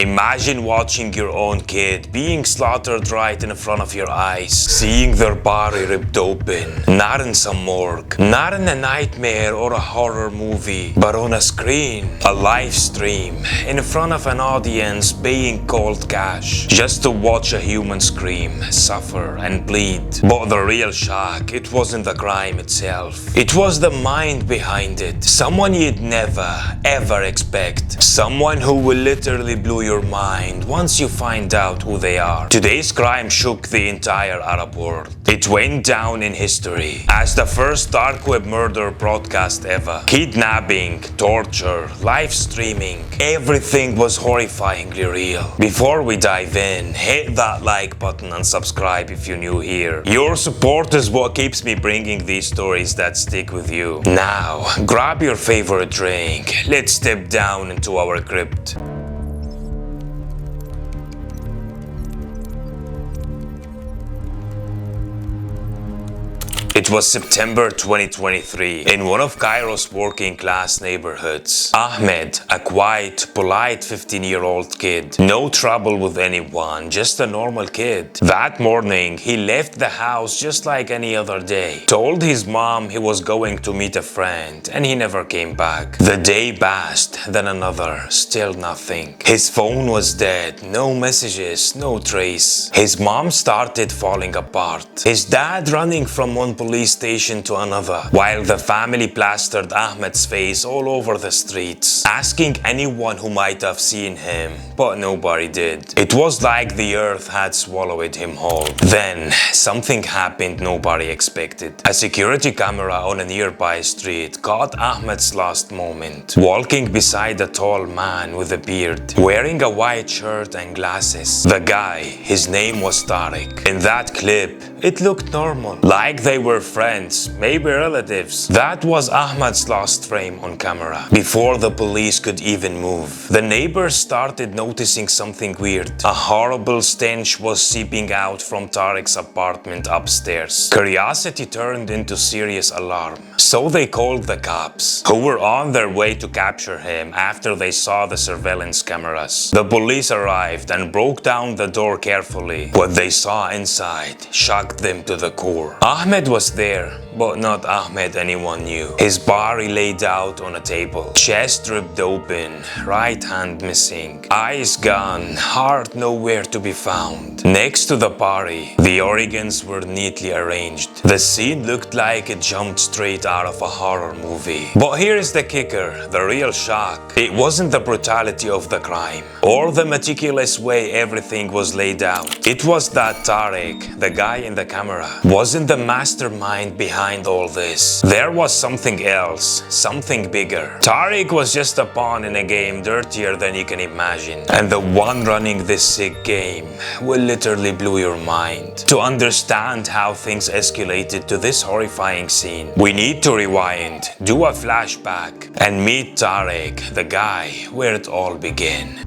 Imagine watching your own kid being slaughtered right in front of your eyes, seeing their body ripped open, not in some morgue, not in a nightmare or a horror movie, but on a screen, a live stream, in front of an audience paying cold cash, just to watch a human scream, suffer and bleed. But the real shock, it wasn't the crime itself. It was the mind behind it. Someone you'd never, ever expect. Someone who will literally blow your mind once you find out who they are. Today's crime shook the entire Arab world. It went down in history as the first dark web murder broadcast ever. Kidnapping, torture, live streaming, everything was horrifyingly real. Before we dive in, hit that like button and subscribe if you're new here. Your support is what keeps me bringing these stories that stick with you. Now, grab your favorite drink. Let's step down into our crypt. It was September 2023 in one of Cairo's working class neighborhoods. Ahmed, a quiet, polite 15-year-old kid. No trouble with anyone, just a normal kid. That morning, he left the house just like any other day. Told his mom he was going to meet a friend and he never came back. The day passed, then another, still nothing. His phone was dead, no messages, no trace. His mom started falling apart. His dad running from one police station to another, while the family plastered Ahmed's face all over the streets, asking anyone who might have seen him, but nobody did. It was like the earth had swallowed him whole. Then, something happened nobody expected. A security camera on a nearby street caught Ahmed's last moment, walking beside a tall man with a beard, wearing a white shirt and glasses. The guy, his name was Tariq. In that clip, it looked normal, like they were friends, maybe relatives. That was Ahmed's last frame on camera. Before the police could even move, the neighbors started noticing something weird. A horrible stench was seeping out from Tariq's apartment upstairs. Curiosity turned into serious alarm, so they called the cops, who were on their way to capture him after they saw the surveillance cameras. The police arrived and broke down the door carefully. What they saw inside shocked them to the core. Ahmed was there, but not Ahmed anyone knew. His body laid out on a table, chest ripped open, right hand missing, eyes gone, heart nowhere to be found. Next to the body, the organs were neatly arranged. The scene looked like it jumped straight out of a horror movie. But here is the kicker, the real shock. It wasn't the brutality of the crime, or the meticulous way everything was laid out. It was that Tariq, the guy in the camera, wasn't the mastermind behind all this. There was something else, something bigger. Tariq was just a pawn in a game dirtier than you can imagine. And the one running this sick game will literally blow your mind. To understand how things escalated to this horrifying scene, we need to rewind, do a flashback, and meet Tariq, the guy where it all began.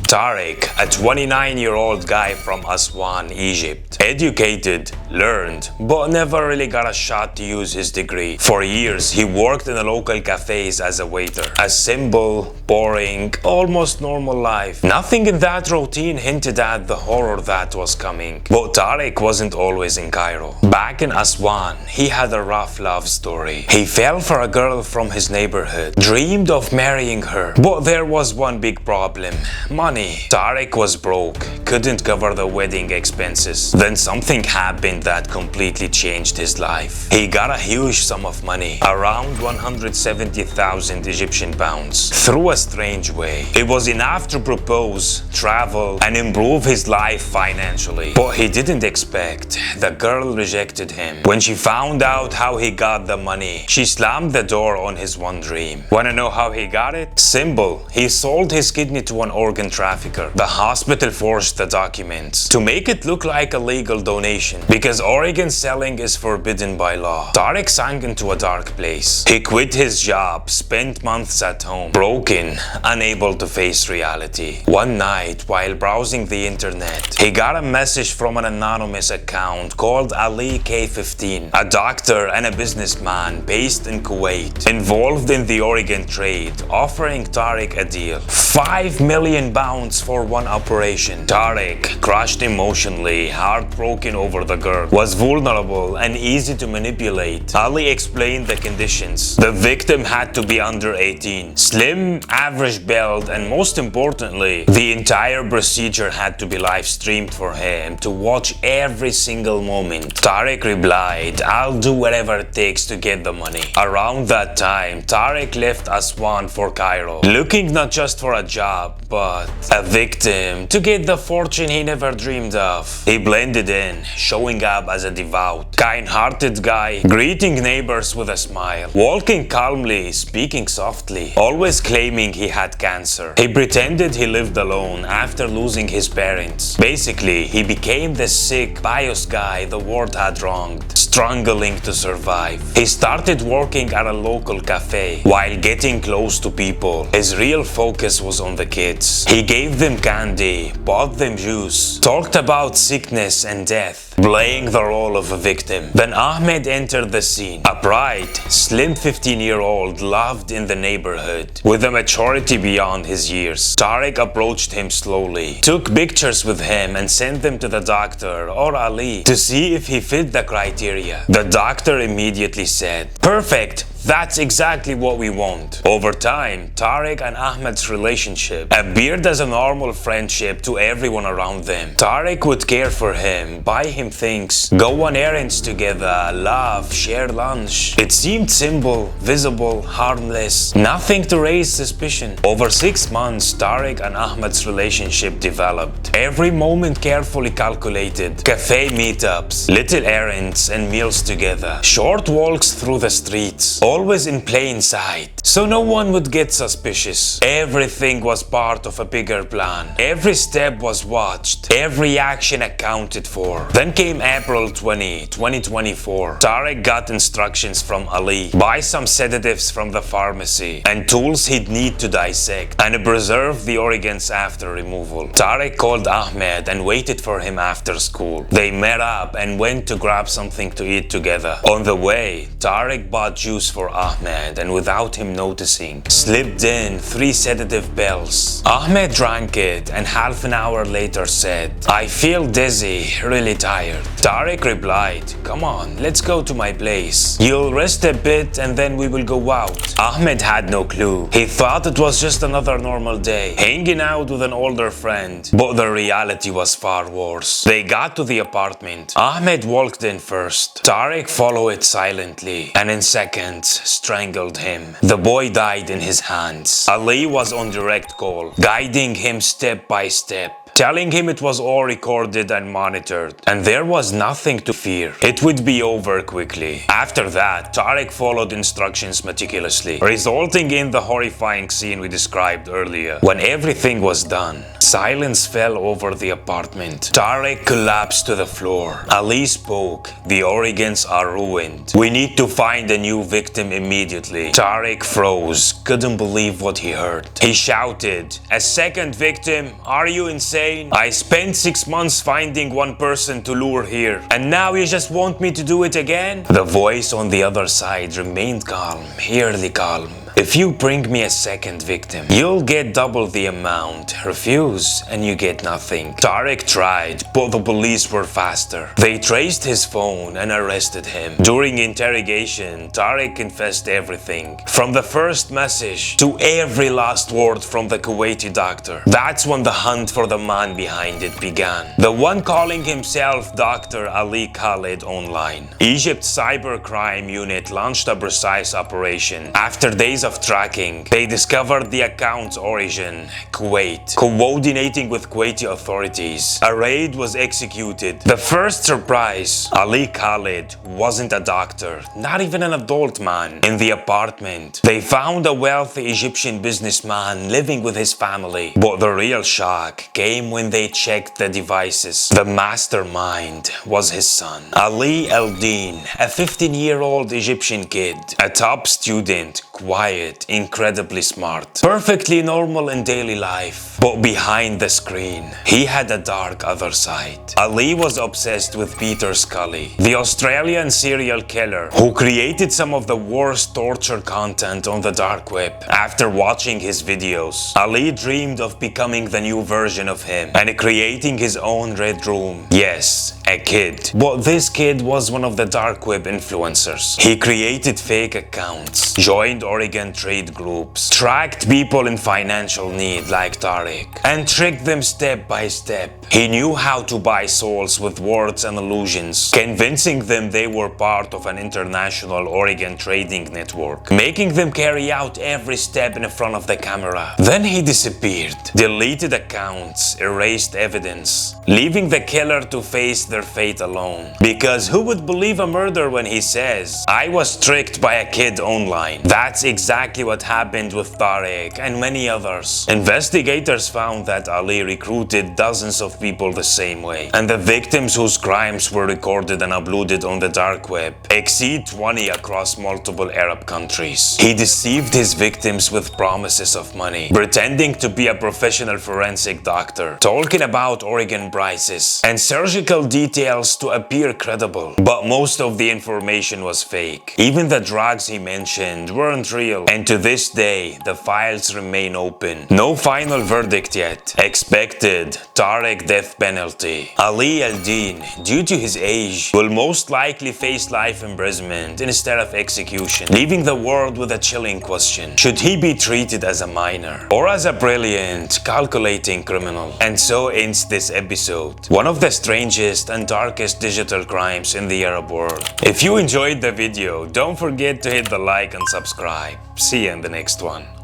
Tariq, a 29-year-old guy from Aswan, Egypt. Educated, learned, but never really got a shot to use his degree. For years, he worked in the local cafes as a waiter. A simple, boring, almost normal life. Nothing in that routine hinted at the horror that was coming. But Tariq wasn't always in Cairo. Back in Aswan, he had a rough love story. He fell for a girl from his neighborhood, dreamed of marrying her. But there was one big problem: money. Tariq was broke, couldn't cover the wedding expenses. Then something happened that completely changed his life. He got a huge sum of money, around 170,000 Egyptian pounds, through a strange way. It was enough to propose, travel, and improve his life financially. But he didn't expect. The girl rejected him. When she found out how he got the money, she slammed the door on his one dream. Wanna know how he got it? Simple. He sold his kidney to an organ trafficker. The hospital forged the documents to make it look like a legal donation, because Oregon selling is forbidden by law. Tariq sank into a dark place. He quit his job, spent months at home, broken, unable to face reality. One night, while browsing the internet, he got a message from an anonymous account called Ali K15, a doctor and a businessman based in Kuwait, involved in the Oregon trade, offering Tariq a deal. 5 million pounds for one operation. Tariq, crushed emotionally, heartbroken over the girl, was vulnerable and easy to manipulate. Ali explained the conditions. The victim had to be under 18, slim, average build, and most importantly, the entire procedure had to be live streamed for him to watch every single moment. Tariq replied, "I'll do whatever it takes to get the money." Around that time, Tariq left Aswan for Cairo, looking not just for a job, but a victim to get the fortune he never dreamed of. He blended in, showing up as a devout, kind-hearted guy, greeting neighbors with a smile, walking calmly, speaking softly, always claiming he had cancer. He pretended he lived alone after losing his parents. Basically, he became the sick, pious guy the world had wronged, struggling to survive. He started working at a local cafe while getting close to people. His real focus was on the kids. He gave them candy, bought them juice, talked about sickness and death, playing the role of a victim. Then Ahmed entered the scene, a bright, slim 15-year-old loved in the neighborhood, with a maturity beyond his years. Tariq approached him slowly, took pictures with him and sent them to the doctor or Ali to see if he fit the criteria. The doctor immediately said, "Perfect! That's exactly what we want." Over time, Tariq and Ahmed's relationship appeared as a normal friendship to everyone around them. Tariq would care for him, buy him things, go on errands together, laugh, share lunch. It seemed simple, visible, harmless, nothing to raise suspicion. Over 6 months, Tariq and Ahmed's relationship developed. Every moment carefully calculated. Cafe meetups, little errands and meals together, short walks through the streets, always in plain sight, so no one would get suspicious. Everything was part of a bigger plan. Every step was watched, every action accounted for. Then came April 20, 2024. Tariq got instructions from Ali, buy some sedatives from the pharmacy, and tools he'd need to dissect and preserve the organs after removal. Tariq called Ahmed and waited for him after school. They met up and went to grab something to eat together. On the way, Tariq bought juice for Ahmed and without him noticing, slipped in 3 sedative pills. Ahmed drank it and half an hour later said, "I feel dizzy, really tired." Tariq replied, "Come on, let's go to my place. You'll rest a bit and then we will go out." Ahmed had no clue. He thought it was just another normal day, hanging out with an older friend. But the reality was far worse. They got to the apartment. Ahmed walked in first. Tariq followed silently and in seconds strangled him. The boy died in his hands. Ali was on direct call, guiding him step by step, telling him it was all recorded and monitored, and there was nothing to fear. It would be over quickly. After that, Tariq followed instructions meticulously, resulting in the horrifying scene we described earlier. When everything was done, silence fell over the apartment. Tariq collapsed to the floor. Ali spoke, "The organs are ruined. We need to find a new victim immediately." Tariq froze, couldn't believe what he heard. He shouted, "A second victim? Are you insane? I spent 6 months finding one person to lure here, and now you just want me to do it again?" The voice on the other side remained calm, eerily calm. "If you bring me a second victim, you'll get double the amount. Refuse and you get nothing." Tariq tried, but the police were faster. They traced his phone and arrested him. During interrogation, Tariq confessed everything, from the first message to every last word from the Kuwaiti doctor. That's when the hunt for the man behind it began. The one calling himself Dr. Ali Khalid online. Egypt's cybercrime unit launched a precise operation. After days of tracking, they discovered the account's origin, Kuwait. Coordinating with Kuwaiti authorities, a raid was executed. The first surprise, Ali Khalid wasn't a doctor, not even an adult man. In the apartment, they found a wealthy Egyptian businessman living with his family. But the real shock came when they checked the devices. The mastermind was his son, Ali Eldin, a 15-year-old Egyptian kid, a top student, quiet, incredibly smart, perfectly normal in daily life. But behind the screen, he had a dark other side. Ali was obsessed with Peter Scully, the Australian serial killer who created some of the worst torture content on the dark web. After watching his videos, Ali dreamed of becoming the new version of him and creating his own red room. Yes, a kid. But this kid was one of the dark web influencers. He created fake accounts, joined Oregon trade groups, tracked people in financial need like Tariq, and tricked them step by step. He knew how to buy souls with words and illusions, convincing them they were part of an international Oregon trading network, making them carry out every step in front of the camera. Then he disappeared, deleted accounts, erased evidence, leaving the killer to face their fate alone. Because who would believe a murderer when he says, "I was tricked by a kid online"? That's exactly what happened with Tariq and many others. Investigators found that Ali recruited dozens of people the same way, and the victims whose crimes were recorded and uploaded on the dark web exceed 20 across multiple Arab countries. He deceived his victims with promises of money, pretending to be a professional forensic doctor, talking about Oregon prices and surgical details to appear credible. But most of the information was fake. Even the drugs he mentioned weren't real, and to this day, the files remain open. No final verdict yet. Expected Tariq death penalty. Ali Eldin, due to his age, will most likely face life imprisonment instead of execution, leaving the world with a chilling question. Should he be treated as a minor or as a brilliant, calculating criminal? And so ends this episode. One of the strangest and darkest digital crimes in the Arab world. If you enjoyed the video, don't forget to hit the like and subscribe. See you in the next one.